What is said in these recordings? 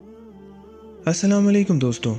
अस्सलाम वालेकुम दोस्तों।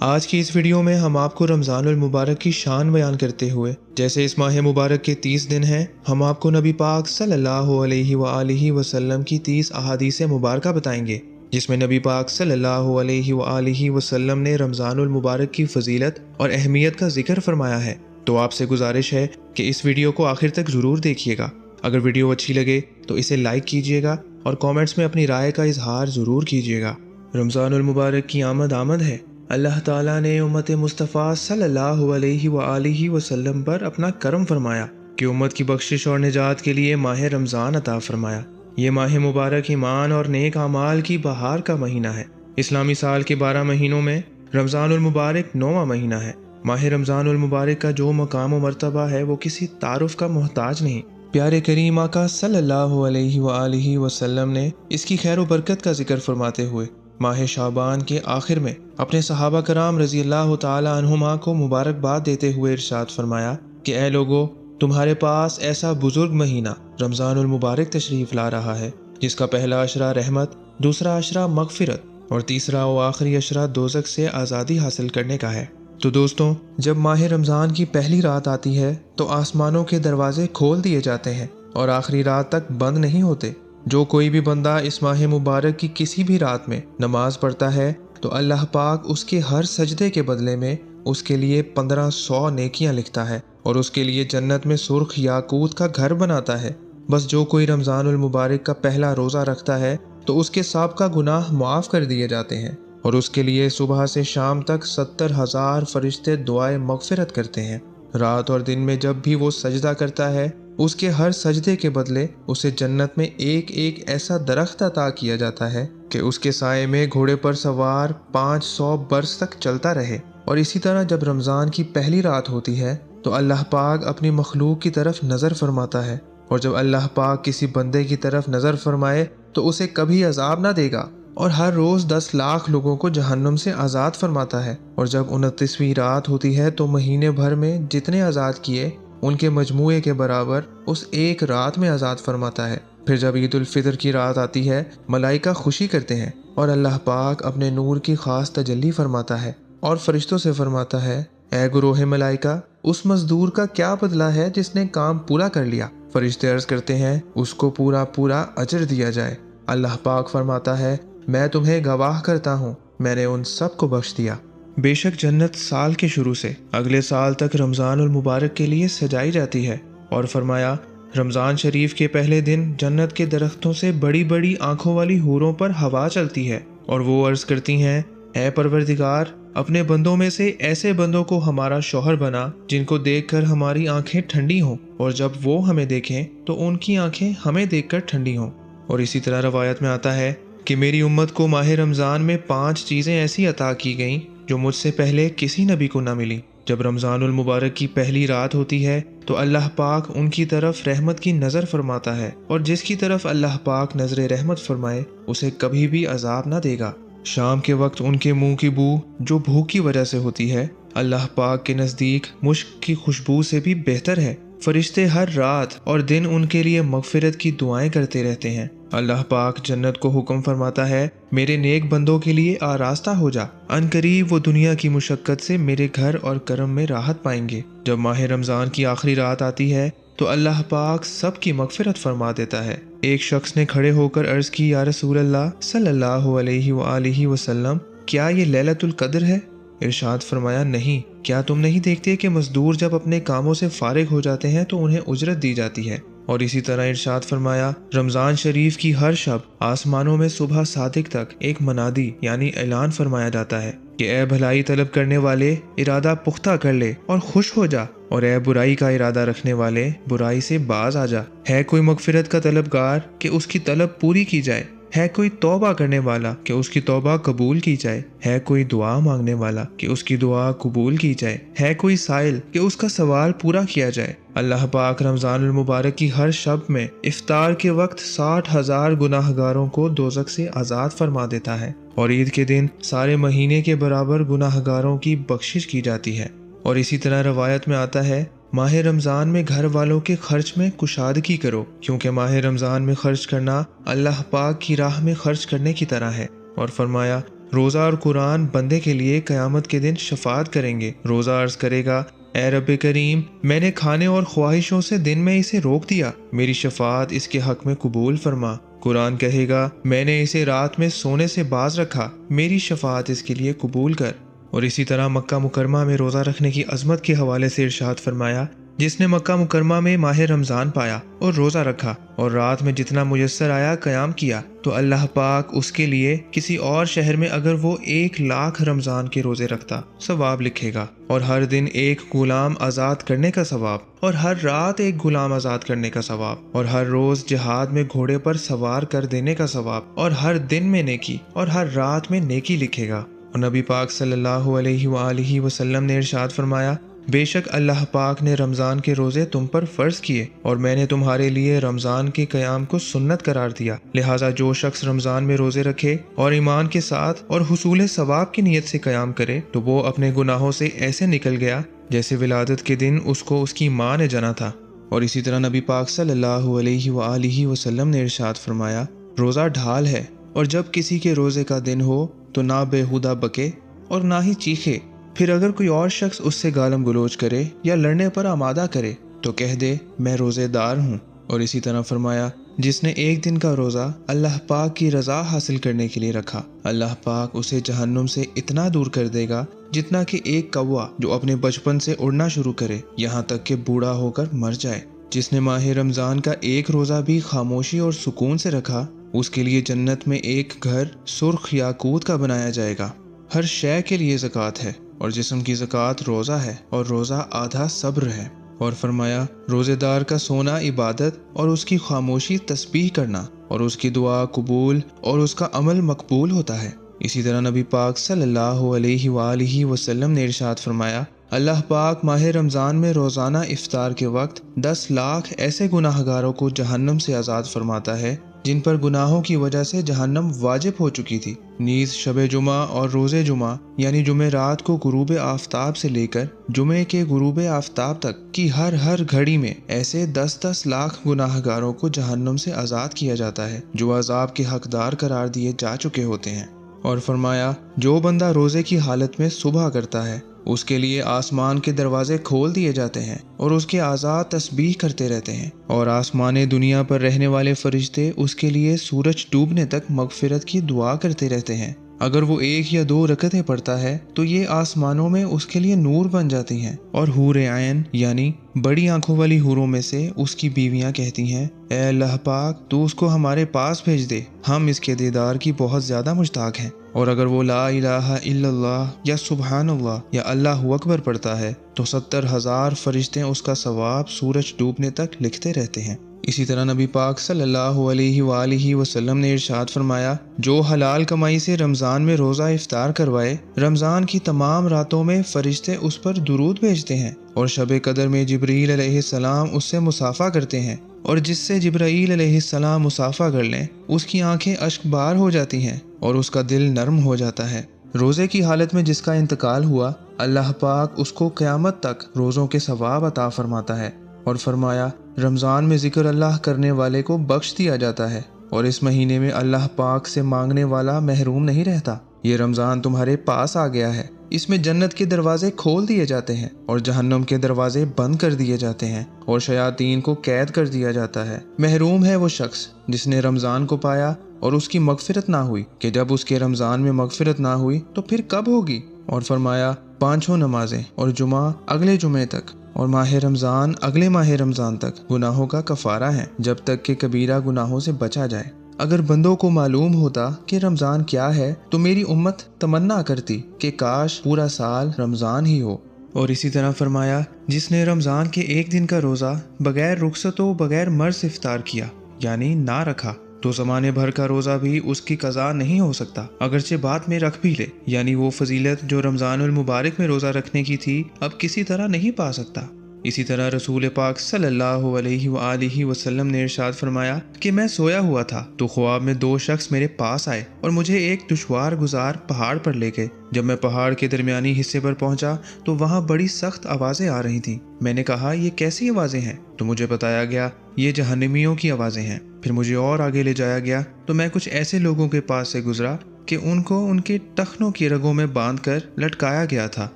आज की इस वीडियो में हम आपको रमज़ान अल मुबारक की शान बयान करते हुए, जैसे इस माह मुबारक के 30 दिन हैं, हम आपको नबी पाक सल्लल्लाहु अलैहि वसल्लम की 30 अहादीस मुबारक बताएंगे, जिसमें नबी पाक सल्लल्लाहु अलैहि वसल्लम ने रमज़ान अल मुबारक की फजीलत और अहमियत का जिक्र फरमाया है। तो आपसे गुजारिश है कि इस वीडियो को आखिर तक ज़रूर देखिएगा। अगर वीडियो अच्छी लगे तो इसे लाइक कीजिएगा और कमेंट्स में अपनी राय का इजहार ज़रूर कीजिएगा। रमज़ानुल मुबारक की आमद है। अल्लाह ताला ने उम्मत मुस्तफ़ा सल्लल्लाहु अलैहि वसल्लम पर अपना करम फरमाया कि उम्मत की बख्शिश और निजात के लिए माह रमज़ान अता फरमाया। ये माह मुबारक ईमान और नेक अमाल की बहार का महीना है। इस्लामी साल के 12 महीनों में रमज़ानुल मुबारक 9वां महीना है। माह रमज़ानुल मुबारक का जो मकाम और मर्तबा है वो किसी तारुफ का मोहताज नहीं। प्यारे करीम आका सल्लल्लाहु अलैहि वसल्लम ने इसकी खैर व बरकत का जिक्र फरमाते हुए माह शाबान के आखिर में अपने सहाबा कराम रज़ी अल्लाह ताला अन्हुमा को मुबारकबाद देते हुए इरशाद फरमाया कि ए लोगो, तुम्हारे पास ऐसा बुजुर्ग महीना रमज़ानुल मुबारक तशरीफ़ ला रहा है, जिसका पहला अशरा रहमत, दूसरा अशरा मगफिरत और तीसरा व आखिरी अशरा दोज़ख से आज़ादी हासिल करने का है। तो दोस्तों, जब माह रमज़ान की पहली रात आती है तो आसमानों के दरवाजे खोल दिए जाते हैं और आखिरी रात तक बंद नहीं होते। जो कोई भी बंदा इस माह मुबारक की किसी भी रात में नमाज पढ़ता है तो अल्लाह पाक उसके हर सजदे के बदले में उसके लिए 1500 नेकियां लिखता है और उसके लिए जन्नत में सुर्ख याकूत का घर बनाता है। बस जो कोई रमज़ानुल मुबारक का पहला रोज़ा रखता है तो उसके साबका गुनाह माफ़ कर दिए जाते हैं और उसके लिए सुबह से शाम तक 70,000 फरिश्ते दुआए मगफिरत करते हैं। रात और दिन में जब भी वो सजदा करता है, उसके हर सजदे के बदले उसे जन्नत में एक एक ऐसा दरख्त अता किया जाता है कि उसके साए में घोड़े पर सवार 500 बरस तक चलता रहे। और इसी तरह जब रमज़ान की पहली रात होती है तो अल्लाह पाक अपनी मखलूक की तरफ नज़र फरमाता है, और जब अल्लाह पाक किसी बंदे की तरफ नज़र फरमाए तो उसे कभी अजाब ना देगा और हर रोज़ 10 लाख लोगों को जहन्नुम से आज़ाद फरमाता है। और जब 29वीं रात होती है तो महीने भर में जितने आज़ाद किए उनके मजमूए के बराबर उस एक रात में आज़ाद फरमाता है। फिर जब ईद उल फितर की रात आती है, मलाइका खुशी करते हैं और अल्लाह पाक अपने नूर की खास तजल्ली फरमाता है और फरिश्तों से फरमाता है, ए गुरोह मलाइका, उस मजदूर का क्या बदला है जिसने काम पूरा कर लिया। फरिश्ते अर्ज करते हैं, उसको पूरा पूरा अजर दिया जाए। अल्लाह पाक फरमाता है, मैं तुम्हें गवाह करता हूँ, मैंने उन सब को बख्श दिया। बेशक जन्नत साल के शुरू से अगले साल तक रमज़ानुल मुबारक के लिए सजाई जाती है। और फरमाया, रमज़ान शरीफ के पहले दिन जन्नत के दरख्तों से बड़ी बड़ी आंखों वाली हूरों पर हवा चलती है और वो अर्ज करती हैं, ऐ परवरदिगार, अपने बंदों में से ऐसे बंदों को हमारा शौहर बना जिनको देखकर हमारी आंखें ठंडी हों और जब वो हमें देखें तो उनकी आंखें हमें देखकर ठंडी हों। और इसी तरह रवायत में आता है कि मेरी उम्मत को माह रमज़ान में 5 चीज़ें ऐसी अता की गईं जो मुझसे पहले किसी नबी को न मिली। जब रमज़ानुल मुबारक की पहली रात होती है तो अल्लाह पाक उनकी तरफ रहमत की नज़र फरमाता है और जिसकी तरफ अल्लाह पाक नज़र रहमत फरमाए उसे कभी भी अजाब ना देगा। शाम के वक्त उनके मुंह की बू जो भूख की वजह से होती है, अल्लाह पाक के नज़दीक मुश्क की खुशबू से भी बेहतर है। फरिश्ते हर रात और दिन उनके लिए मगफिरत की दुआएं करते रहते हैं। अल्लाह पाक जन्नत को हुक्म फरमाता है, मेरे नेक बंदों के लिए आरास्ता हो जा, अनकरीब वो दुनिया की मुशक्कत से मेरे घर और करम में राहत पाएंगे। जब माह रमज़ान की आखिरी रात आती है तो अल्लाह पाक सब की मगफिरत फरमा देता है। एक शख्स ने खड़े होकर अर्ज की, या रसूल अल्लाह सल्लल्लाहु अलैहि वसल्लम, क्या ये लैलतुल कद्र है? इरशाद फरमाया, नहीं, क्या तुम नहीं देखते कि मजदूर जब अपने कामों से फारिग हो जाते हैं तो उन्हें उजरत दी जाती है। और इसी तरह इरशाद फरमाया, रमज़ान शरीफ की हर शब आसमानों में सुबह सादिक तक एक मनादी यानी ऐलान फरमाया जाता है कि ए भलाई तलब करने वाले, इरादा पुख्ता कर ले और खुश हो जा, और ए बुराई का इरादा रखने वाले, बुराई से बाज आ जा। है कोई मगफिरत का तलबगार कि उसकी तलब पूरी की जाए, है कोई तौबा करने वाला कि उसकी तौबा कबूल की जाए, है कोई दुआ मांगने वाला कि उसकी दुआ कबूल की जाए, है कोई साइल कि उसका सवाल पूरा किया जाए। अल्लाह पाक रमज़ानुल मुबारक की हर शब में इफ्तार के वक्त 60,000 गुनाहगारों को दोज़ख से आज़ाद फरमा देता है और ईद के दिन सारे महीने के बराबर गुनाहगारों की बख्शिश की जाती है। और इसी तरह रवायत में आता है, माह रमज़ान में घर वालों के खर्च में कुशादगी करो, क्योंकि माह रमज़ान में खर्च करना अल्लाह पाक की राह में खर्च करने की तरह है। اور فرمایا روزہ اور قرآن بندے کے لیے قیامت کے دن شفاعت کریں گے۔ روزہ عرض کرے گا اے رب کریم، میں نے کھانے اور خواہشوں سے دن میں اسے روک دیا، میری شفاعت اس کے حق میں قبول فرما۔ قرآن کہے گا میں نے اسے رات میں سونے سے باز رکھا، میری شفاعت اس کے لیے قبول کر۔ اور اسی طرح مکہ مکرمہ میں روزہ رکھنے کی عظمت کے حوالے سے ارشاد فرمایا جس نے مکہ مکرمہ میں ماہ رمضان پایا اور روزہ رکھا اور رات میں جتنا میسر آیا قیام کیا تو اللہ پاک اس کے لیے کسی اور شہر میں اگر وہ 1,00,000 رمضان کے روزے رکھتا ثواب لکھے گا، اور ہر دن ایک غلام آزاد کرنے کا ثواب، اور ہر رات ایک غلام آزاد کرنے کا ثواب، اور ہر روز جہاد میں گھوڑے پر سوار کر دینے کا ثواب، اور ہر دن میں نیکی اور ہر رات میں نیکی لکھے گا۔ اور نبی پاک صلی اللہ علیہ وآلہ وسلم نے ارشاد فرمایا بے شک اللہ پاک نے رمضان کے روزے تم پر فرض کیے اور میں نے تمہارے لیے رمضان کے قیام کو سنت قرار دیا، لہٰذا جو شخص رمضان میں روزے رکھے اور ایمان کے ساتھ اور حصول ثواب کی نیت سے قیام کرے تو وہ اپنے گناہوں سے ایسے نکل گیا جیسے ولادت کے دن اس کو اس کی ماں نے جنا تھا۔ اور اسی طرح نبی پاک صلی اللہ علیہ وآلہ وسلم نے ارشاد فرمایا روزہ ڈھال ہے، اور جب کسی کے روزے کا دن ہو تو نہ بےہودہ بکے اور نہ ہی چیخے، پھر اگر کوئی اور شخص اس سے گالم گلوچ کرے یا لڑنے پر آمادہ کرے تو کہہ دے میں روزے دار ہوں۔ اور اسی طرح فرمایا جس نے ایک دن کا روزہ اللہ پاک کی رضا حاصل کرنے کے لیے رکھا، اللہ پاک اسے جہنم سے اتنا دور کر دے گا جتنا کہ ایک کوا جو اپنے بچپن سے اڑنا شروع کرے یہاں تک کہ بوڑھا ہو کر مر جائے۔ جس نے ماہ رمضان کا ایک روزہ بھی خاموشی اور سکون سے رکھا اس کے لیے جنت میں ایک گھر سرخ یاقوت کا بنایا جائے گا۔ ہر شے کے لیے زکوٰۃ ہے اور جسم کی زکوٰۃ روزہ ہے، اور روزہ آدھا صبر ہے۔ اور فرمایا روزے دار کا سونا عبادت اور اس کی خاموشی تسبیح کرنا، اور اس کی دعا قبول اور اس کا عمل مقبول ہوتا ہے۔ اسی طرح نبی پاک صلی اللہ علیہ وآلہ وسلم نے ارشاد فرمایا اللہ پاک ماہ رمضان میں روزانہ افطار کے وقت 10,00,000 ایسے گناہ گاروں کو جہنم سے آزاد فرماتا ہے جن پر گناہوں کی وجہ سے جہنم واجب ہو چکی تھی۔ نیز شب جمعہ اور روز جمعہ یعنی جمعہ رات کو غروب آفتاب سے لے کر جمعے کے غروب آفتاب تک کی ہر گھڑی میں ایسے 10,10 لاکھ گناہ گاروں کو جہنم سے آزاد کیا جاتا ہے جو عذاب کے حقدار قرار دیے جا چکے ہوتے ہیں۔ اور فرمایا جو بندہ روزے کی حالت میں صبح کرتا ہے اس کے لیے آسمان کے دروازے کھول دیے جاتے ہیں اور اس کے اعضاء تسبیح کرتے رہتے ہیں، اور آسمان دنیا پر رہنے والے فرشتے اس کے لیے سورج ڈوبنے تک مغفرت کی دعا کرتے رہتے ہیں۔ اگر وہ 1 یا 2 رکعتیں پڑھتا ہے تو یہ آسمانوں میں اس کے لیے نور بن جاتی ہیں، اور حور عین یعنی بڑی آنکھوں والی حوروں میں سے اس کی بیویاں کہتی ہیں اے اللہ پاک تو اس کو ہمارے پاس بھیج دے، ہم اس کے دیدار کی بہت زیادہ مشتاق ہیں۔ اور اگر وہ لا الہ الا اللہ یا سبحان اللہ یا اللہ اکبر پڑھتا ہے تو 70,000 فرشتے اس کا ثواب سورج ڈوبنے تک لکھتے رہتے ہیں۔ اسی طرح نبی پاک صلی اللہ علیہ وآلہ وسلم نے ارشاد فرمایا جو حلال کمائی سے رمضان میں روزہ افطار کروائے رمضان کی تمام راتوں میں فرشتے اس پر درود بھیجتے ہیں، اور شب قدر میں جبرائیل علیہ السلام اس سے مصافحہ کرتے ہیں، اور جس سے جبرائیل علیہ السلام مصافحہ کر لیں اس کی آنکھیں اشک بار ہو جاتی ہیں اور اس کا دل نرم ہو جاتا ہے۔ روزے کی حالت میں جس کا انتقال ہوا اللہ پاک اس کو قیامت تک روزوں کے ثواب عطا فرماتا ہے، اور فرمایا رمضان میں ذکر اللہ کرنے والے کو بخش دیا جاتا ہے، اور اس مہینے میں اللہ پاک سے مانگنے والا محروم نہیں رہتا۔ یہ رمضان تمہارے پاس آ گیا ہے، اس میں جنت کے دروازے کھول دیے جاتے ہیں اور جہنم کے دروازے بند کر دیے جاتے ہیں اور شیاطین کو قید کر دیا جاتا ہے۔ محروم ہے وہ شخص جس نے رمضان کو پایا اور اس کی مغفرت نہ ہوئی، کہ جب اس کے رمضان میں مغفرت نہ ہوئی تو پھر کب ہوگی؟ اور فرمایا 5 نمازیں اور جمعہ اگلے جمعے تک اور ماہ رمضان اگلے ماہ رمضان تک گناہوں کا کفارہ ہے جب تک کہ کبیرہ گناہوں سے بچا جائے۔ اگر بندوں کو معلوم ہوتا کہ رمضان کیا ہے تو میری امت تمنا کرتی کہ کاش پورا سال رمضان ہی ہو۔ اور اسی طرح فرمایا جس نے رمضان کے ایک دن کا روزہ بغیر رخصت و بغیر مرض افطار کیا یعنی نہ رکھا تو زمانے بھر کا روزہ بھی اس کی قضا نہیں ہو سکتا، اگرچہ بعد میں رکھ بھی لے، یعنی وہ فضیلت جو رمضان المبارک میں روزہ رکھنے کی تھی اب کسی طرح نہیں پا سکتا۔ اسی طرح رسول پاک صلی اللہ علیہ وآلہ وسلم نے ارشاد فرمایا کہ میں سویا ہوا تھا تو خواب میں 2 شخص میرے پاس آئے اور مجھے ایک دشوار گزار پہاڑ پر لے گئے۔ جب میں پہاڑ کے درمیانی حصے پر پہنچا تو وہاں بڑی سخت آوازیں آ رہی تھیں۔ میں نے کہا یہ کیسی آوازیں ہیں؟ تو مجھے بتایا گیا یہ جہنمیوں کی آوازیں ہیں۔ پھر مجھے اور آگے لے جایا گیا تو میں کچھ ایسے لوگوں کے پاس سے گزرا कि उनको उनके टखनों की रगों में बांधकर लटकाया गया था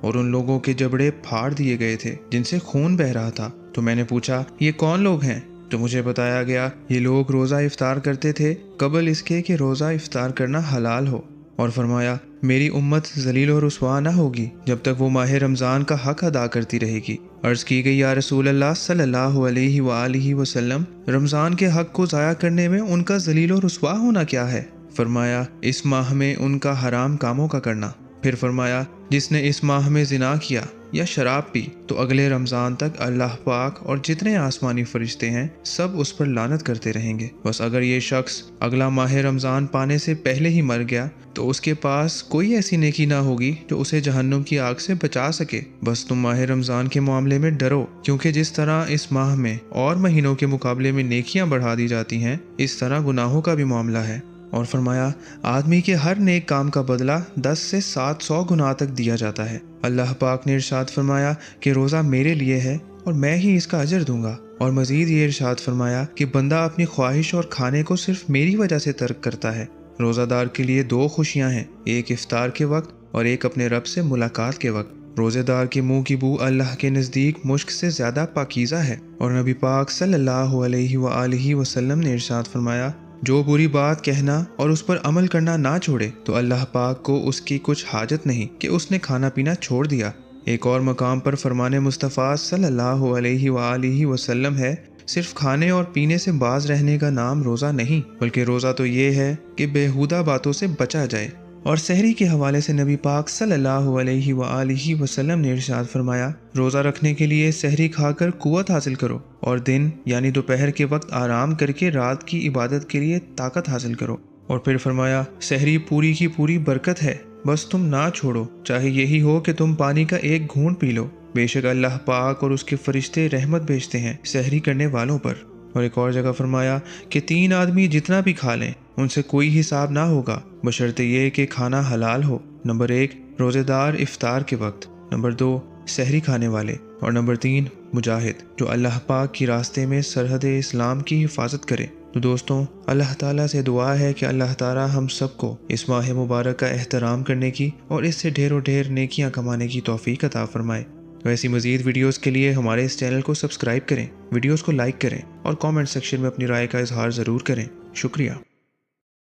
और उन लोगों के जबड़े फाड़ दिए गए थे जिनसे खून बह रहा था। तो मैंने पूछा, ये कौन लोग हैं? तो मुझे बताया गया, ये लोग रोज़ा इफ्तार करते थे कबल इसके कि रोज़ा इफ्तार करना हलाल हो। और फरमाया, मेरी उम्मत जलील और रुसवा न होगी जब तक वो माह रमज़ान का हक अदा करती रहेगी। अर्ज़ की गई, या रसूल अल्लाह सल्लल्लाहु अलैहि वसल्लम, रमज़ान के हक को ज़ाया करने में उनका जलील और रुसवा होना क्या है? फरमाया, इस माह में उनका हराम कामों का करना। फिर फरमाया, जिसने इस माह में ज़िना किया या शराब पी तो अगले रमज़ान तक अल्लाह पाक और जितने आसमानी फरिश्ते हैं सब उस पर लानत करते रहेंगे। बस अगर ये शख्स अगला माह रमज़ान पाने से पहले ही मर गया तो उसके पास कोई ऐसी नेकी ना होगी जो उसे जहन्नुम की आग से बचा सके। बस तुम माह रमज़ान के मामले में डरो, क्योंकि जिस तरह इस माह में और महीनों के मुकाबले में नेकियां बढ़ा दी जाती हैं, इस तरह गुनाहों का भी मामला है। और फरमाया, आदमी के हर नेक काम का बदला 10 से 700 गुना तक दिया जाता है। अल्लाह पाक ने इरशाद फरमाया कि रोज़ा मेरे लिए है और मैं ही इसका अजर दूंगा। और मज़ीद ये इरशाद फरमाया कि बंदा अपनी ख्वाहिश और खाने को सिर्फ मेरी वजह से तर्क करता है। रोज़ादार के लिए 2 खुशियाँ हैं, एक इफ्तार के वक्त और एक अपने रब से मुलाकात के वक्त। रोज़ेदार के मुंह की बू अल्लाह के नज़दीक मुश्क से ज़्यादा पाकीज़ा है। और नबी पाक सल्लल्लाहु अलैहि वसल्लम ने इरशाद फरमाया, जो बुरी बात कहना और उस पर अमल करना ना छोड़े तो अल्लाह पाक को उसकी कुछ हाजत नहीं कि उसने खाना पीना छोड़ दिया। एक और मकाम पर फरमाने मुस्तफ़ा सल्लल्लाहु अलैहि वसल्लम है, सिर्फ खाने और पीने से बाज रहने का नाम रोज़ा नहीं, बल्कि रोज़ा तो ये है कि बेहुदा बातों से बचा जाए। और सहरी के हवाले से नबी पाक सल्लल्लाहु अलैहि वसल्लम ने इरशाद फरमाया, रोज़ा रखने के लिए सहरी खाकर कुव्वत हासिल करो और दिन यानी दोपहर के वक्त आराम करके रात की इबादत के लिए ताकत हासिल करो। और फिर फरमाया, सहरी पूरी की पूरी बरकत है, बस तुम ना छोड़ो, चाहे यही हो कि तुम पानी का एक घूंट पी लो। बेशक अल्लाह पाक और उसके फरिश्ते रहमत भेजते हैं सहरी करने वालों पर। और एक और जगह फरमाया कि 3 आदमी जितना भी खा लें उनसे कोई हिसाब ना होगा, बशर्ते ये कि खाना हलाल हो। नंबर 1 रोज़ेदार इफ्तार के वक्त, नंबर 2 सहरी खाने वाले, और नंबर 3 मुजाहिद जो अल्लाह पाक की रास्ते में सरहद इस्लाम की हिफाजत करे। तो दोस्तों, अल्लाह ताला से दुआ है कि अल्लाह ताला हम सबको इस माह मुबारक का एहतराम करने की और इससे ढेरों ढेर नेकियां कमाने की तौफीक अता फरमाए। तो ऐसी मज़ीद वीडियोस के लिए हमारे इस चैनल को सब्सक्राइब करें, वीडियोस को लाइक करें और कमेंट सेक्शन में अपनी राय का इजहार ज़रूर करें। शुक्रिया।